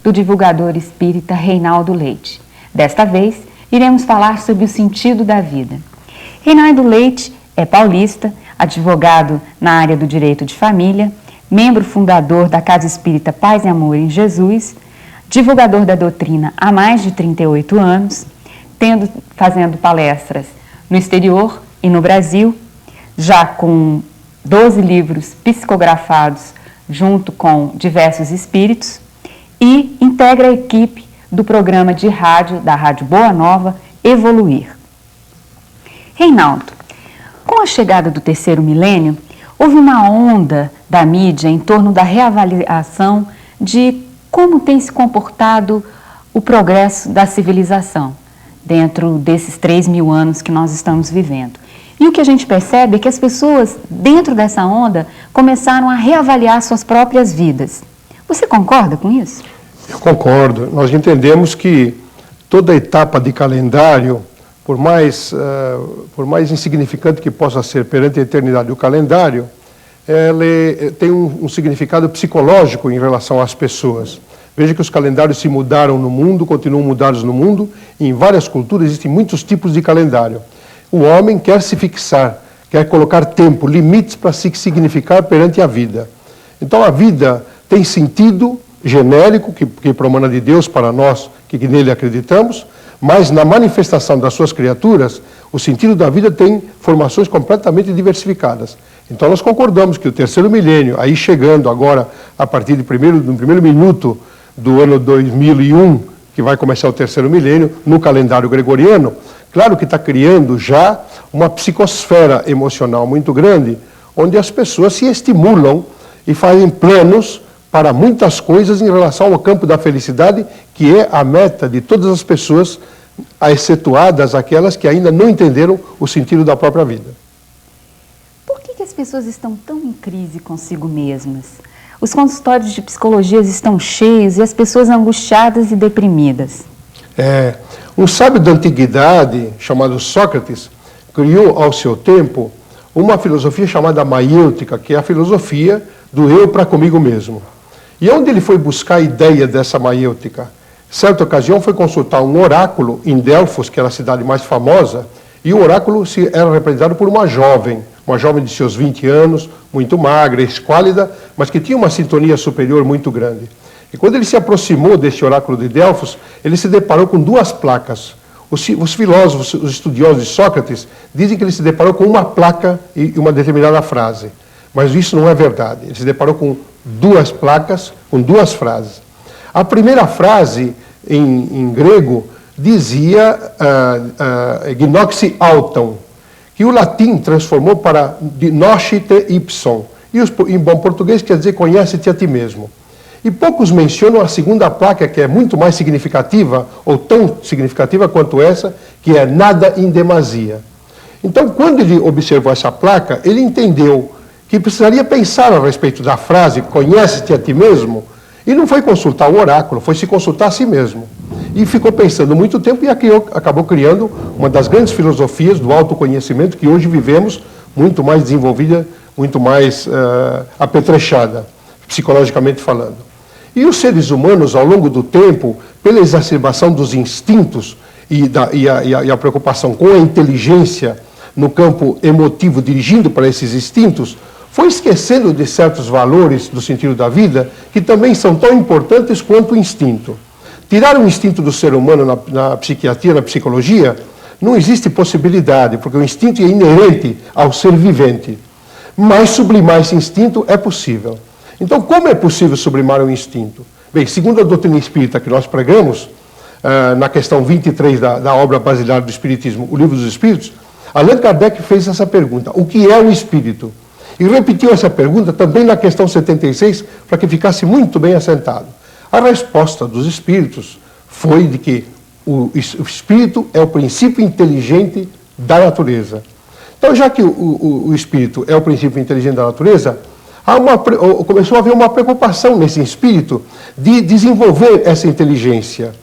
do divulgador espírita Reinaldo Leite. Desta vez, iremos falar sobre o sentido da vida. Reinaldo Leite é paulista, advogado na área do direito de família, membro fundador da Casa Espírita Paz e Amor em Jesus, divulgador da doutrina há mais de 38 anos, fazendo palestras no exterior e no Brasil, já com 12 livros psicografados junto com diversos espíritos, e integra a equipe do programa de rádio da Rádio Boa Nova, Evoluir. Reinaldo, com a chegada do terceiro milênio, houve uma onda da mídia em torno da reavaliação de como tem se comportado o progresso da civilização dentro desses 3.000 anos que nós estamos vivendo. E o que a gente percebe é que as pessoas, dentro dessa onda, começaram a reavaliar suas próprias vidas. Você concorda com isso? Eu concordo. Nós entendemos que toda etapa de calendário, por mais insignificante que possa ser perante a eternidade o calendário, ela tem um significado psicológico em relação às pessoas. Veja que os calendários se mudaram no mundo, continuam mudados no mundo, e em várias culturas existem muitos tipos de calendário. O homem quer se fixar, quer colocar tempo, limites para se significar perante a vida. Então a vida tem sentido genérico, que promana de Deus para nós que nele acreditamos, mas na manifestação das suas criaturas, o sentido da vida tem formações completamente diversificadas. Então nós concordamos que o terceiro milênio, aí chegando agora, a partir do primeiro minuto do ano 2001, que vai começar o terceiro milênio, no calendário gregoriano, claro que está criando já uma psicosfera emocional muito grande, onde as pessoas se estimulam e fazem planos para muitas coisas em relação ao campo da felicidade, que é a meta de todas as pessoas, excetuadas aquelas que ainda não entenderam o sentido da própria vida. Por que as pessoas estão tão em crise consigo mesmas? Os consultórios de psicologia estão cheios e as pessoas angustiadas e deprimidas. Um sábio da antiguidade, chamado Sócrates, criou ao seu tempo uma filosofia chamada maiêutica, que é a filosofia do eu para comigo mesmo. E onde ele foi buscar a ideia dessa maiêutica? Certa ocasião foi consultar um oráculo em Delfos, que era a cidade mais famosa, e o oráculo era representado por uma jovem de seus 20 anos, muito magra, esquálida, mas que tinha uma sintonia superior muito grande. E quando ele se aproximou desse oráculo de Delfos, ele se deparou com duas placas. Os filósofos, os estudiosos de Sócrates, dizem que ele se deparou com uma placa e uma determinada frase. Mas isso não é verdade. Ele se deparou com duas placas, com duas frases. A primeira frase, em grego, dizia gnoxi autem, que o latim transformou para noscite ipsum. E em bom português quer dizer conhece-te a ti mesmo. E poucos mencionam a segunda placa, que é muito mais significativa, ou tão significativa quanto essa, que é nada em demasia. Então, quando ele observou essa placa, ele entendeu que precisaria pensar a respeito da frase, conhece-te a ti mesmo, e não foi consultar o oráculo, foi se consultar a si mesmo. E ficou pensando muito tempo e acabou criando uma das grandes filosofias do autoconhecimento que hoje vivemos, muito mais desenvolvida, muito mais apetrechada, psicologicamente falando. E os seres humanos, ao longo do tempo, pela exacerbação dos instintos e a preocupação com a inteligência no campo emotivo, dirigindo para esses instintos, foi esquecendo de certos valores do sentido da vida que também são tão importantes quanto o instinto. Tirar o instinto do ser humano na psiquiatria, na psicologia, não existe possibilidade, porque o instinto é inerente ao ser vivente. Mas sublimar esse instinto é possível. Então, como é possível sublimar o instinto? Bem, segundo a doutrina espírita que nós pregamos, na questão 23 da obra basilar do Espiritismo, o Livro dos Espíritos, Allan Kardec fez essa pergunta: o que é o espírito? E repetiu essa pergunta também na questão 76, para que ficasse muito bem assentado. A resposta dos espíritos foi de que o espírito é o princípio inteligente da natureza. Então, já que o espírito é o princípio inteligente da natureza, começou a haver uma preocupação nesse espírito de desenvolver essa inteligência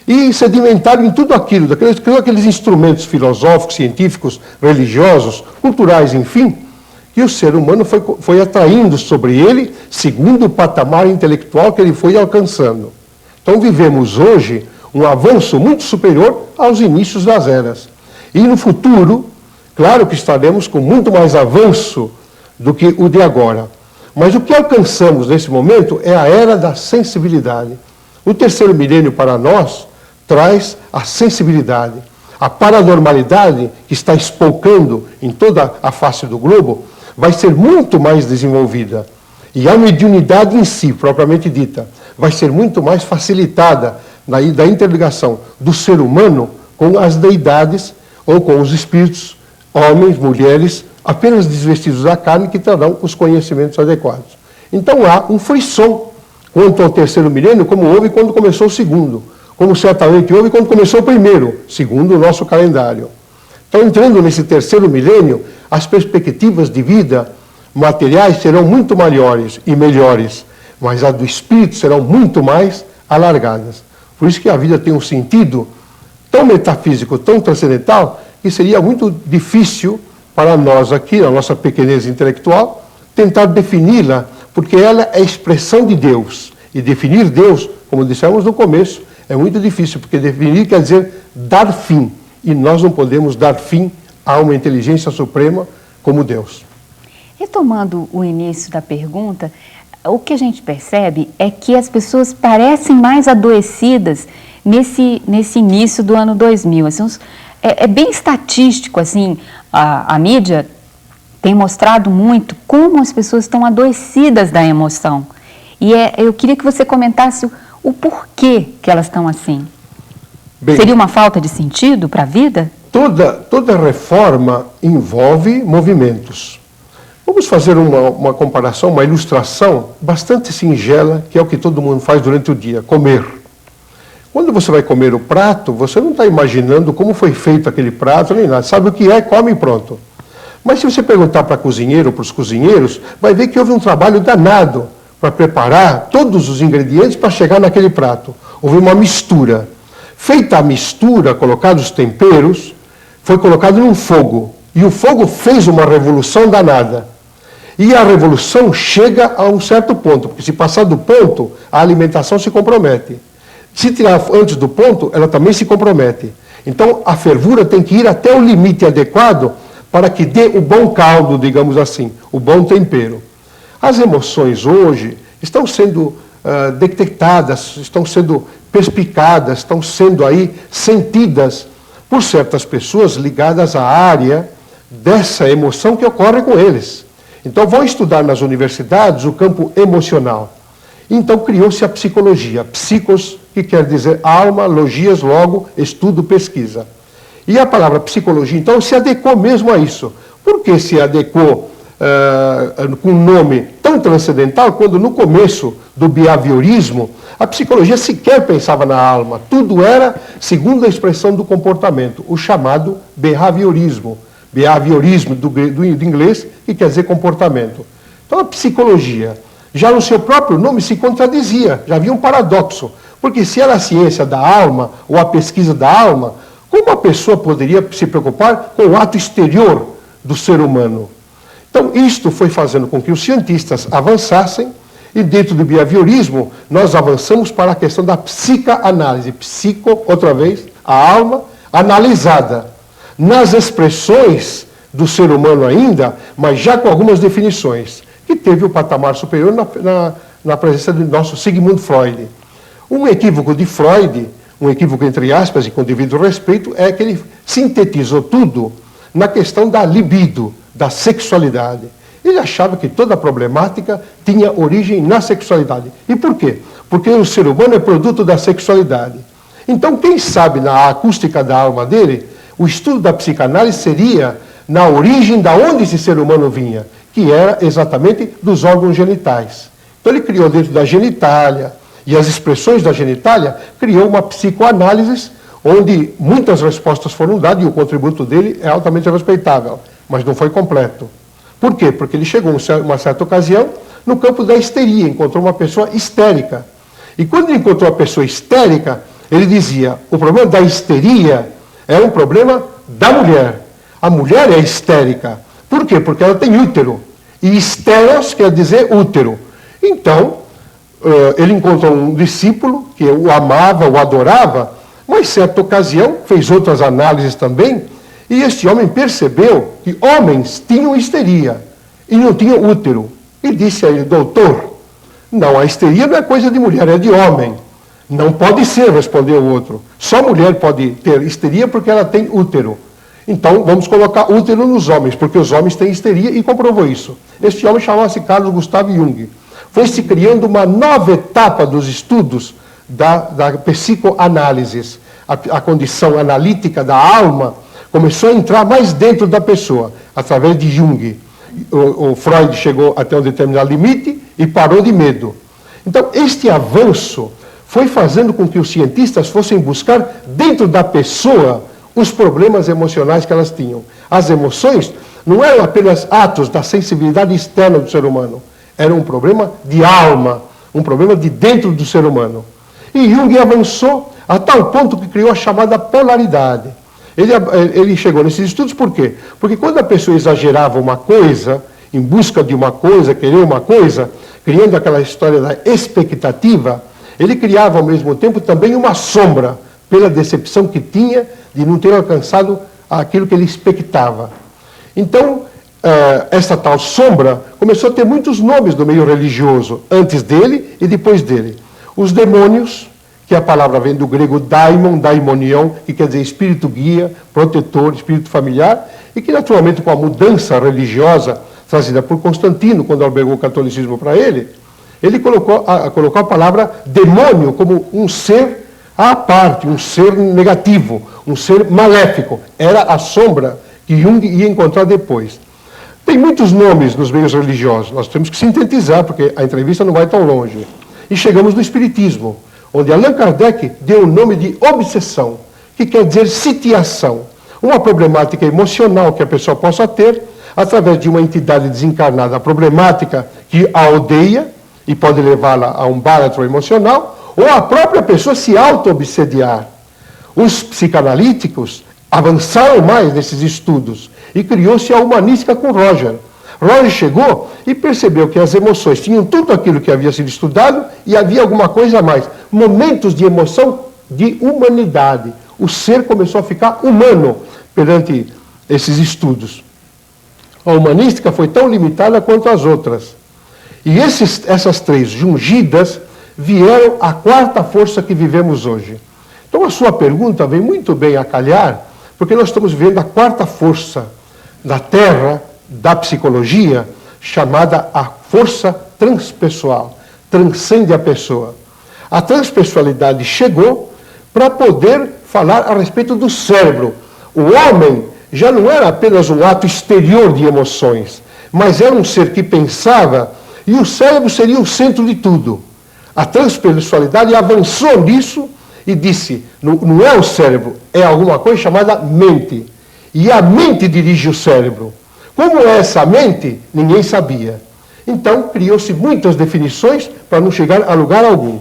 e sedimentar em tudo aquilo, aqueles instrumentos filosóficos, científicos, religiosos, culturais, enfim, que o ser humano foi atraindo sobre ele segundo o patamar intelectual que ele foi alcançando. Então vivemos hoje um avanço muito superior aos inícios das eras. E no futuro, claro que estaremos com muito mais avanço do que o de agora. Mas o que alcançamos nesse momento é a era da sensibilidade. O terceiro milênio para nós traz a sensibilidade. A paranormalidade, que está espolcando em toda a face do globo, vai ser muito mais desenvolvida. E a mediunidade em si, propriamente dita, vai ser muito mais facilitada da interligação do ser humano com as deidades ou com os espíritos, homens, mulheres, apenas desvestidos da carne, que terão os conhecimentos adequados. Então há um frisson quanto ao terceiro milênio, como houve quando começou o segundo, como certamente houve quando começou o primeiro, segundo o nosso calendário. Então, entrando nesse terceiro milênio, as perspectivas de vida materiais serão muito maiores e melhores, mas as do espírito serão muito mais alargadas. Por isso que a vida tem um sentido tão metafísico, tão transcendental, que seria muito difícil para nós aqui, na nossa pequenez intelectual, tentar defini-la, porque ela é a expressão de Deus. E definir Deus, como dissemos no começo, é muito difícil, porque definir quer dizer dar fim. E nós não podemos dar fim a uma inteligência suprema como Deus. Retomando o início da pergunta, o que a gente percebe é que as pessoas parecem mais adoecidas nesse início do ano 2000. Assim, é bem estatístico, assim, a mídia tem mostrado muito como as pessoas estão adoecidas da emoção. E eu queria que você comentasse o porquê que elas estão assim. Bem, seria uma falta de sentido para a vida? Toda reforma envolve movimentos. Vamos fazer uma comparação, uma ilustração bastante singela, que é o que todo mundo faz durante o dia, comer. Quando você vai comer o prato, você não está imaginando como foi feito aquele prato, nem nada. Sabe o que é, come e pronto. Mas se você perguntar para cozinheiro, para os cozinheiros, vai ver que houve um trabalho danado para preparar todos os ingredientes para chegar naquele prato. Houve uma mistura. Feita a mistura, colocados os temperos, foi colocado num fogo. E o fogo fez uma revolução danada. E a revolução chega a um certo ponto, porque se passar do ponto, a alimentação se compromete. Se tirar antes do ponto, ela também se compromete. Então, a fervura tem que ir até o limite adequado para que dê o bom caldo, digamos assim, o bom tempero. As emoções hoje estão sendo detectadas, estão sendo perspicadas, estão sendo aí sentidas por certas pessoas ligadas à área dessa emoção que ocorre com eles. Então, vão estudar nas universidades o campo emocional. Então, criou-se a psicologia, psicos, que quer dizer alma, logias, logo, estudo, pesquisa. E a palavra psicologia, então, se adequou mesmo a isso. Por que se adequou com um nome tão transcendental, quando no começo do behaviorismo, a psicologia sequer pensava na alma, tudo era segundo a expressão do comportamento, o chamado behaviorismo. Behaviorismo do inglês, que quer dizer comportamento. Então a psicologia, já no seu próprio nome, se contradizia, já havia um paradoxo, porque se era a ciência da alma, ou a pesquisa da alma, como a pessoa poderia se preocupar com o ato exterior do ser humano? Então, isto foi fazendo com que os cientistas avançassem, e dentro do behaviorismo, nós avançamos para a questão da psicanálise. Psico, outra vez, a alma analisada nas expressões do ser humano ainda, mas já com algumas definições, que teve o patamar superior na presença do nosso Sigmund Freud. Um equívoco de Freud, um equívoco entre aspas e com devido respeito, é que ele sintetizou tudo na questão da libido, da sexualidade. Ele achava que toda a problemática tinha origem na sexualidade. E por quê? Porque o ser humano é produto da sexualidade. Então, quem sabe na acústica da alma dele, o estudo da psicanálise seria na origem da onde esse ser humano vinha, que era exatamente dos órgãos genitais. Então ele criou dentro da genitália e as expressões da genitália, criou uma psicoanálise onde muitas respostas foram dadas e o contributo dele é altamente respeitável, mas não foi completo. Por quê? Porque ele chegou em uma certa ocasião no campo da histeria, encontrou uma pessoa histérica. E quando ele encontrou a pessoa histérica, ele dizia, o problema da histeria é um problema da mulher. A mulher é histérica. Por quê? Porque ela tem útero. E histeros quer dizer útero. Então, ele encontrou um discípulo que o amava, o adorava, mas, em certa ocasião, fez outras análises também, e este homem percebeu que homens tinham histeria e não tinham útero. E disse a ele: doutor, não, a histeria não é coisa de mulher, é de homem. Não pode ser, respondeu o outro. Só mulher pode ter histeria porque ela tem útero. Então, vamos colocar útero nos homens, porque os homens têm histeria, e comprovou isso. Este homem chamava-se Carl Gustav Jung. Foi se criando uma nova etapa dos estudos da psicoanálise. A condição analítica da alma começou a entrar mais dentro da pessoa, através de Jung. O Freud chegou até um determinado limite e parou de medo. Então, este avanço foi fazendo com que os cientistas fossem buscar dentro da pessoa os problemas emocionais que elas tinham. As emoções não eram apenas atos da sensibilidade externa do ser humano, era um problema de alma, um problema de dentro do ser humano. E Jung avançou a tal ponto que criou a chamada polaridade. Ele chegou nesses estudos por quê? Porque quando a pessoa exagerava uma coisa, em busca de uma coisa, querer uma coisa, criando aquela história da expectativa, ele criava ao mesmo tempo também uma sombra, pela decepção que tinha de não ter alcançado aquilo que ele expectava. Então, essa tal sombra começou a ter muitos nomes no meio religioso, antes dele e depois dele. Os demônios, que a palavra vem do grego daimon, daimonion, que quer dizer espírito guia, protetor, espírito familiar, e que naturalmente com a mudança religiosa trazida por Constantino, quando albergou o catolicismo para ele colocou a palavra demônio como um ser à parte, um ser negativo, um ser maléfico. Era a sombra que Jung ia encontrar depois. Tem muitos nomes nos meios religiosos, nós temos que sintetizar, porque a entrevista não vai tão longe. E chegamos no Espiritismo, onde Allan Kardec deu o nome de obsessão, que quer dizer sitiação, uma problemática emocional que a pessoa possa ter através de uma entidade desencarnada problemática que a odeia e pode levá-la a um báratro emocional, ou a própria pessoa se auto-obsediar. Os psicanalíticos avançaram mais nesses estudos e criou-se a humanística com Roger. Roger chegou e percebeu que as emoções tinham tudo aquilo que havia sido estudado e havia alguma coisa a mais. Momentos de emoção de humanidade. O ser começou a ficar humano perante esses estudos. A humanística foi tão limitada quanto as outras. E essas três jungidas vieram à quarta força que vivemos hoje. Então a sua pergunta vem muito bem a calhar, porque nós estamos vivendo a quarta força da Terra, da psicologia, chamada a força transpessoal. Transcende a pessoa. A transpessoalidade chegou para poder falar a respeito do cérebro. O homem já não era apenas um ato exterior de emoções, mas era um ser que pensava, e o cérebro seria o centro de tudo. A transpessoalidade avançou nisso e disse, não é o cérebro, é alguma coisa chamada mente. E a mente dirige o cérebro. Como é essa mente? Ninguém sabia. Então, criou-se muitas definições para não chegar a lugar algum.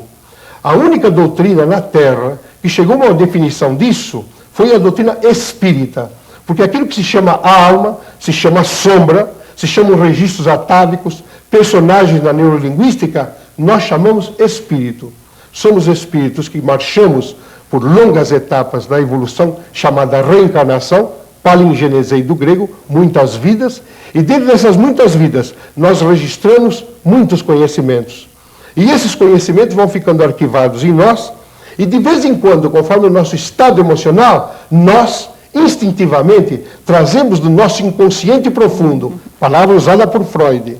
A única doutrina na Terra que chegou a uma definição disso foi a doutrina espírita. Porque aquilo que se chama alma, se chama sombra, se chamam registros atávicos, personagens na neurolinguística, nós chamamos espírito. Somos espíritos que marchamos por longas etapas da evolução, chamada reencarnação, palingenesei do grego, muitas vidas, e dentro dessas muitas vidas, nós registramos muitos conhecimentos. E esses conhecimentos vão ficando arquivados em nós, e de vez em quando, conforme o nosso estado emocional, nós, instintivamente, trazemos do nosso inconsciente profundo, palavra usada por Freud,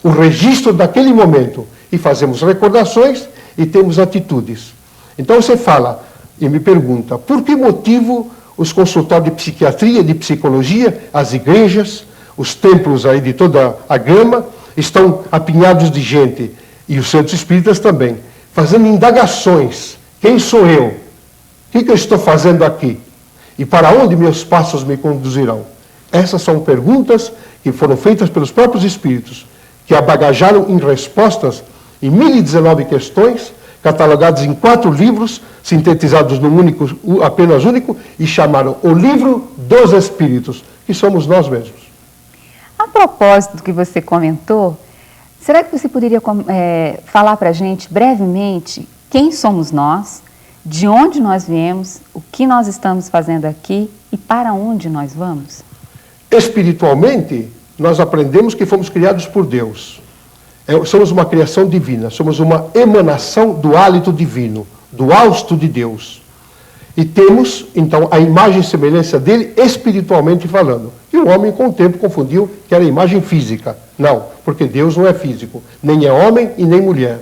o registro daquele momento, e fazemos recordações e temos atitudes. Então você fala e me pergunta, por que motivo os consultórios de psiquiatria, de psicologia, as igrejas, os templos aí de toda a gama, estão apinhados de gente, e os centros espíritas também, fazendo indagações. Quem sou eu? O que eu estou fazendo aqui? E para onde meus passos me conduzirão? Essas são perguntas que foram feitas pelos próprios espíritos, que abagajaram em respostas em 1019 questões, catalogadas em 4 livros, sintetizados num apenas único, e chamaram o Livro dos Espíritos, que somos nós mesmos. A propósito do que você comentou, Será que você poderia falar para a gente brevemente quem somos nós, de onde nós viemos, o que nós estamos fazendo aqui e para onde nós vamos? Espiritualmente, nós aprendemos que fomos criados por Deus. Somos uma criação divina, somos uma emanação do hálito divino, do hausto de Deus. E temos, então, a imagem e semelhança dele espiritualmente falando. E o homem, com o tempo, confundiu que era imagem física. Não, porque Deus não é físico, nem é homem e nem mulher.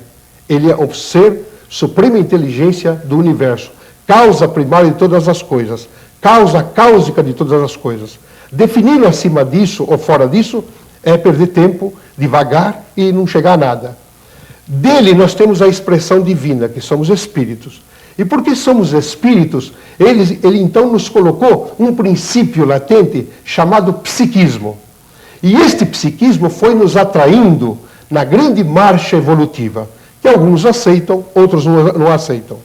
Ele é o ser, suprema inteligência do universo, causa primária de todas as coisas, causa cáusica de todas as coisas. Definir acima disso ou fora disso é perder tempo, devagar e não chegar a nada. Dele nós temos a expressão divina, que somos espíritos. E porque somos espíritos, ele então nos colocou um princípio latente chamado psiquismo. E este psiquismo foi nos atraindo na grande marcha evolutiva, que alguns aceitam, outros não aceitam.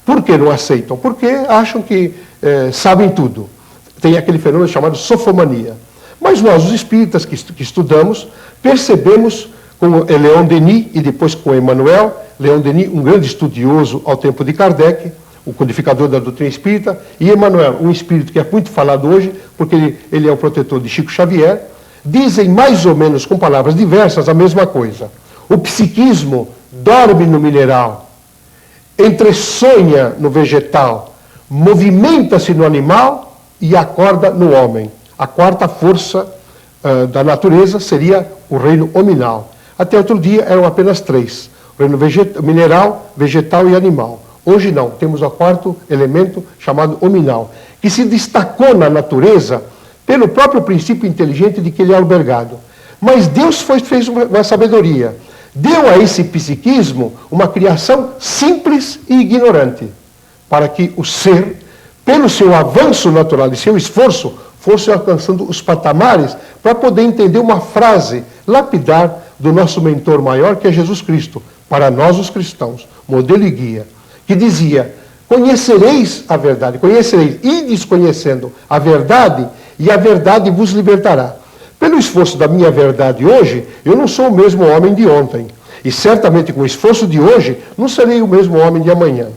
Por que não aceitam? Porque acham que sabem tudo. Tem aquele fenômeno chamado sofomania. Mas nós, os espíritas que estudamos, percebemos com Leon Denis e depois com Emmanuel, Leon Denis, um grande estudioso ao tempo de Kardec, o codificador da doutrina espírita, e Emmanuel, um espírito que é muito falado hoje, porque ele é o protetor de Chico Xavier, dizem mais ou menos com palavras diversas a mesma coisa. O psiquismo dorme no mineral, entresonha no vegetal, movimenta-se no animal e acorda no homem. A quarta força da natureza seria o reino hominal. Até outro dia eram apenas três: o reino mineral, vegetal e animal. Hoje não, temos o quarto elemento chamado hominal, que se destacou na natureza pelo próprio princípio inteligente de que ele é albergado. Mas Deus fez uma sabedoria. Deu a esse psiquismo uma criação simples e ignorante, para que o ser, pelo seu avanço natural e seu esforço, fosse alcançando os patamares para poder entender uma frase lapidar do nosso mentor maior, que é Jesus Cristo, para nós os cristãos, modelo e guia, que dizia: conhecereis a verdade, ides conhecendo a verdade, e a verdade vos libertará. Pelo esforço da minha verdade hoje, eu não sou o mesmo homem de ontem. E certamente com o esforço de hoje, não serei o mesmo homem de amanhã.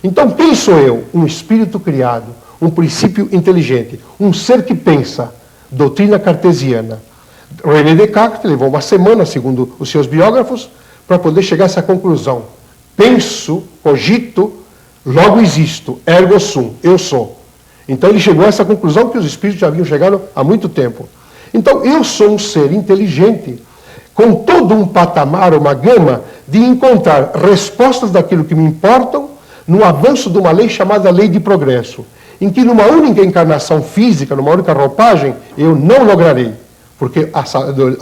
Então quem sou eu? Um espírito criado, um princípio inteligente, um ser que pensa. Doutrina cartesiana. René Descartes levou uma semana, segundo os seus biógrafos, para poder chegar a essa conclusão. Penso, cogito, logo existo, ergo sum, eu sou. Então ele chegou a essa conclusão que os espíritos já haviam chegado há muito tempo. Então eu sou um ser inteligente, com todo um patamar, uma gama de encontrar respostas daquilo que me importam no avanço de uma lei chamada lei de progresso, em que numa única encarnação física, numa única roupagem, eu não lograrei, porque a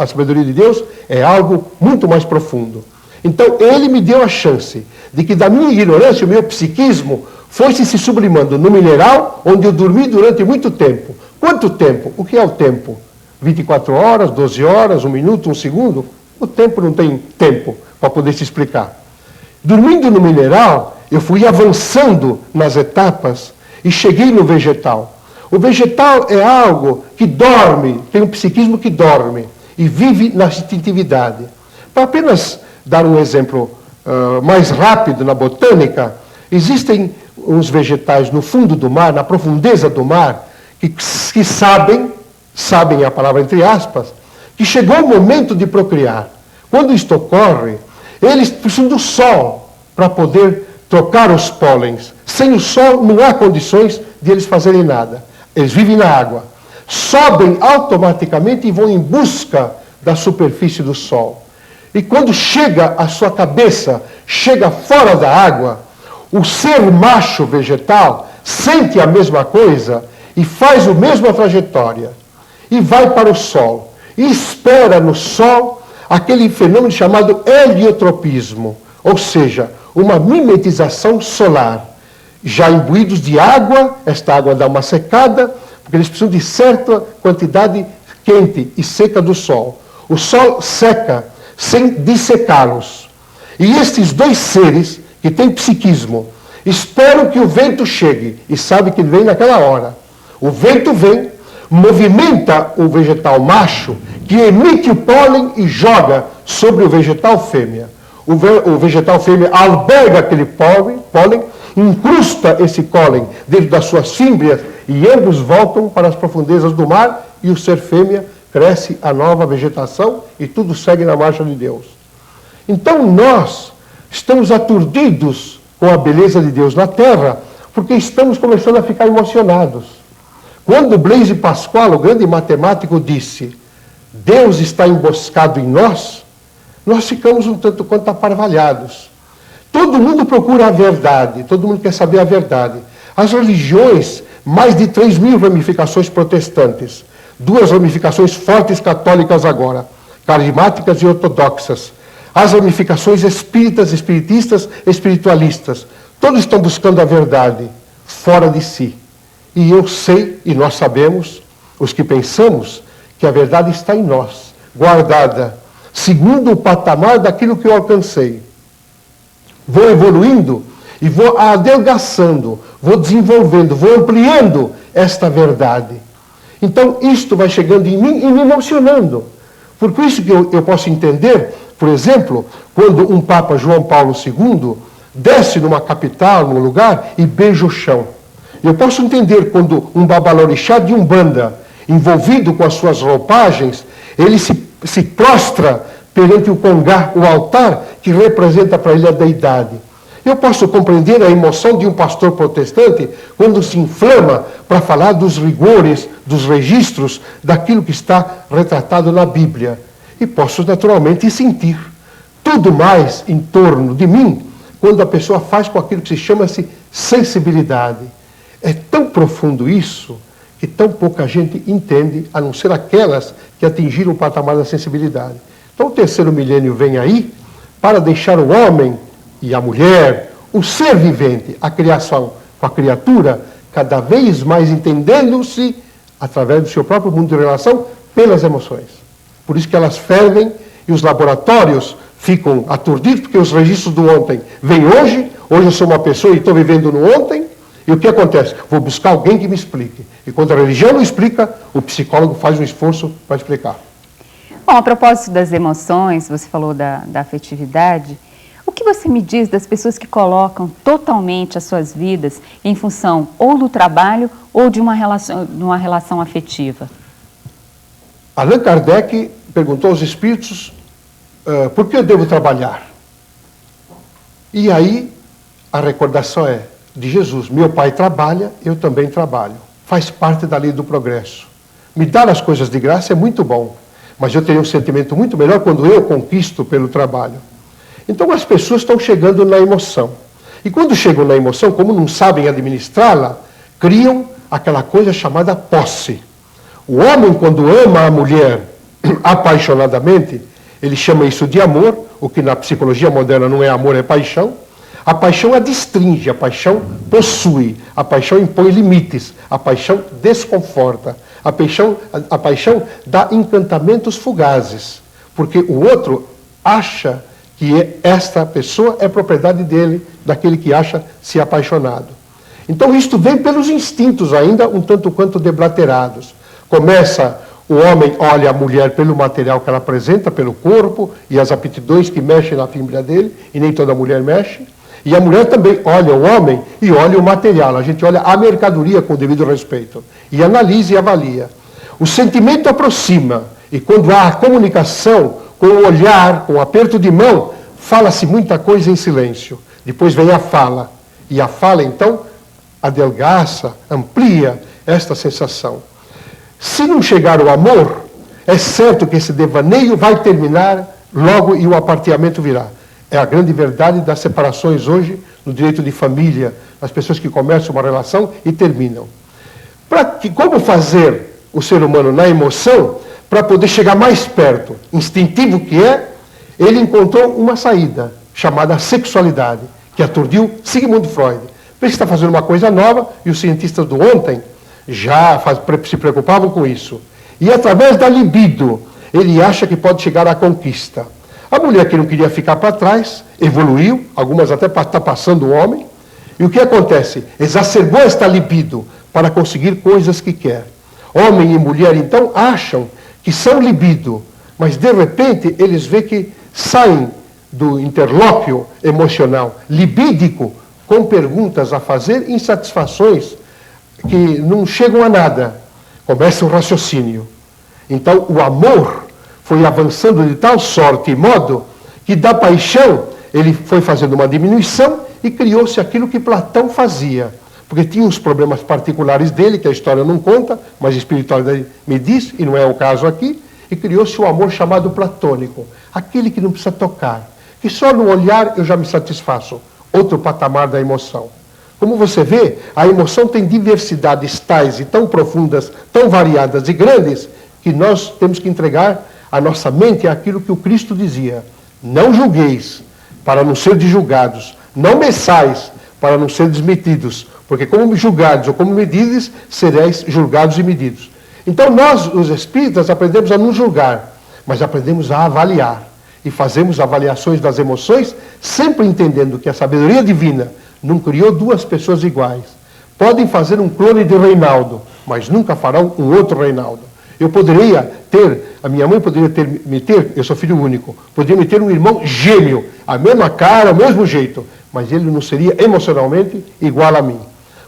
sabedoria de Deus é algo muito mais profundo. Então ele me deu a chance de que da minha ignorância, o meu psiquismo, fosse se sublimando no mineral, onde eu dormi durante muito tempo. Quanto tempo? O que é o tempo? 24 horas, 12 horas, 1 minuto, 1 segundo? O tempo não tem tempo para poder se explicar. Dormindo no mineral, eu fui avançando nas etapas e cheguei no vegetal. O vegetal é algo que dorme, tem um psiquismo que dorme e vive na instintividade. Para apenas dar um exemplo mais rápido na botânica, existem uns vegetais no fundo do mar, na profundeza do mar, que sabem a palavra entre aspas, que chegou o momento de procriar. Quando isto ocorre, eles precisam do sol para poder trocar os pólens. Sem o sol não há condições de eles fazerem nada. Eles vivem na água. Sobem automaticamente e vão em busca da superfície do sol. E quando chega a sua cabeça, chega fora da água, o ser macho vegetal sente a mesma coisa e faz a mesma trajetória. E vai para o sol. E espera no sol aquele fenômeno chamado heliotropismo, ou seja, uma mimetização solar. Já imbuídos de água, esta água dá uma secada, porque eles precisam de certa quantidade quente e seca do sol. O sol seca sem dissecá-los. E estes dois seres, que têm psiquismo, esperam que o vento chegue e sabem que ele vem naquela hora. O vento vem, movimenta o vegetal macho, que emite o pólen e joga sobre o vegetal fêmea. O vegetal fêmea alberga aquele pólen, incrusta esse pólen dentro das suas fímbrias e ambos voltam para as profundezas do mar e o ser fêmea cresce a nova vegetação e tudo segue na marcha de Deus. Então nós estamos aturdidos com a beleza de Deus na terra porque estamos começando a ficar emocionados. Quando Blaise Pascal, o grande matemático, disse Deus está emboscado em nós, nós ficamos um tanto quanto aparvalhados. Todo mundo procura a verdade, todo mundo quer saber a verdade. As religiões, mais de 3.000 ramificações protestantes, 2 ramificações fortes católicas agora, carismáticas e ortodoxas. As ramificações espíritas, espiritistas, espiritualistas, todos estão buscando a verdade fora de si. E eu sei, e nós sabemos, os que pensamos, que a verdade está em nós, guardada, segundo o patamar daquilo que eu alcancei. Vou evoluindo e vou adelgaçando, vou desenvolvendo, vou ampliando esta verdade. Então, isto vai chegando em mim e me emocionando. Por isso que eu posso entender, por exemplo, quando um Papa João Paulo II desce numa capital, num lugar, e beija o chão. Eu posso entender quando um babalorixá de Umbanda, envolvido com as suas roupagens, ele se prostra perante o congá, o altar, que representa para ele a deidade. Eu posso compreender a emoção de um pastor protestante quando se inflama para falar dos rigores, dos registros, daquilo que está retratado na Bíblia. E posso naturalmente sentir tudo mais em torno de mim quando a pessoa faz com aquilo que se chama-se sensibilidade. É tão profundo isso que tão pouca gente entende, a não ser aquelas que atingiram o patamar da sensibilidade. Então o terceiro milênio vem aí para deixar o homem e a mulher, o ser vivente, a criação com a criatura, cada vez mais entendendo-se através do seu próprio mundo de relação pelas emoções. Por isso que elas fervem e os laboratórios ficam aturdidos, porque os registros do ontem vêm hoje eu sou uma pessoa e estou vivendo no ontem, e o que acontece? Vou buscar alguém que me explique. E quando a religião não explica, o psicólogo faz um esforço para explicar. Bom, a propósito das emoções, você falou da afetividade, o que você me diz das pessoas que colocam totalmente as suas vidas em função ou do trabalho ou de uma relação afetiva? Allan Kardec perguntou aos espíritos, por que eu devo trabalhar? E aí a recordação é de Jesus, meu pai trabalha, eu também trabalho. Faz parte da lei do progresso. Me dar as coisas de graça é muito bom, mas eu teria um sentimento muito melhor quando eu conquisto pelo trabalho. Então as pessoas estão chegando na emoção. E quando chegam na emoção, como não sabem administrá-la, criam aquela coisa chamada posse. O homem, quando ama a mulher apaixonadamente, ele chama isso de amor, o que na psicologia moderna não é amor, é paixão. A paixão adstringe, a paixão possui, a paixão impõe limites, a paixão desconforta, a paixão dá encantamentos fugazes, porque o outro acha que esta pessoa é propriedade dele, daquele que acha se apaixonado. Então isto vem pelos instintos ainda um tanto quanto deblaterados. Começa, o homem olha a mulher pelo material que ela apresenta, pelo corpo e as aptidões que mexem na fímbria dele, e nem toda mulher mexe. E a mulher também olha o homem e olha o material. A gente olha a mercadoria com o devido respeito. E analisa e avalia. O sentimento aproxima. E quando há a comunicação, com o olhar, com o aperto de mão, fala-se muita coisa em silêncio. Depois vem a fala. E a fala, então, adelgaça, amplia esta sensação. Se não chegar o amor, é certo que esse devaneio vai terminar logo e o aparteamento virá. É a grande verdade das separações hoje, no direito de família, as pessoas que começam uma relação e terminam. Como fazer o ser humano na emoção para poder chegar mais perto? Instintivo que é, ele encontrou uma saída, chamada sexualidade, que aturdiu Sigmund Freud. Ele está fazendo uma coisa nova, e os cientistas do ontem já se preocupavam com isso. E através da libido, ele acha que pode chegar à conquista. A mulher que não queria ficar para trás, evoluiu, algumas até está passando o homem, e o que acontece? Exacerbou esta libido para conseguir coisas que quer. Homem e mulher, então, acham que são libido, Mas, de repente, eles veem que saem do interlóquio emocional, libídico, com perguntas a fazer, insatisfações que não chegam a nada. Começa o raciocínio. Então, o amor foi avançando de tal sorte e modo que da paixão ele foi fazendo uma diminuição e criou-se aquilo que Platão fazia. Porque tinha os problemas particulares dele, que a história não conta, mas a espiritualidade me diz, e não é o caso aqui, e criou-se o amor chamado platônico, aquele que não precisa tocar, que só no olhar eu já me satisfaço, outro patamar da emoção. Como você vê, a emoção tem diversidades tais e tão profundas, tão variadas e grandes, que nós temos que entregar a nossa mente àquilo que o Cristo dizia: não julgueis, para não ser julgados, não meçais, para não ser medidos, porque como me julgados ou como medides, sereis julgados e medidos. Então nós, os espíritas, aprendemos a não julgar, mas aprendemos a avaliar. E fazemos avaliações das emoções, sempre entendendo que a sabedoria divina não criou duas pessoas iguais. Podem fazer um clone de Reinaldo, mas nunca farão um outro Reinaldo. Eu poderia ter, a minha mãe poderia me ter, eu sou filho único, poderia me ter um irmão gêmeo, a mesma cara, o mesmo jeito, mas ele não seria emocionalmente igual a mim.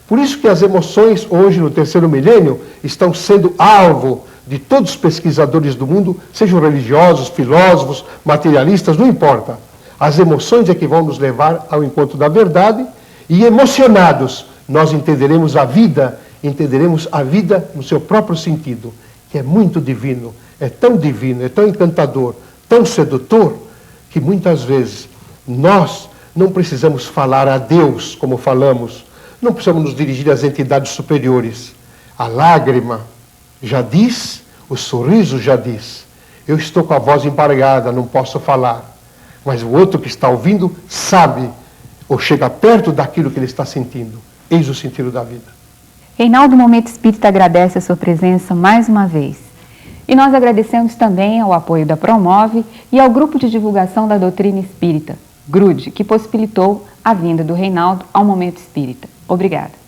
Por isso que as emoções hoje, no terceiro milênio, estão sendo alvo de todos os pesquisadores do mundo, sejam religiosos, filósofos, materialistas, não importa. As emoções é que vão nos levar ao encontro da verdade e, emocionados, nós entenderemos a vida no seu próprio sentido, que é muito divino, é tão encantador, tão sedutor, que muitas vezes nós não precisamos falar a Deus como falamos, não precisamos nos dirigir às entidades superiores. A lágrima já diz, o sorriso já diz: eu estou com a voz embargada, não posso falar. Mas o outro que está ouvindo sabe, ou chega perto daquilo que ele está sentindo. Eis o sentido da vida. Reinaldo Momento Espírita agradece a sua presença mais uma vez. E nós agradecemos também ao apoio da Promove e ao Grupo de Divulgação da Doutrina Espírita, GRUD, que possibilitou a vinda do Reinaldo ao Momento Espírita. Obrigada.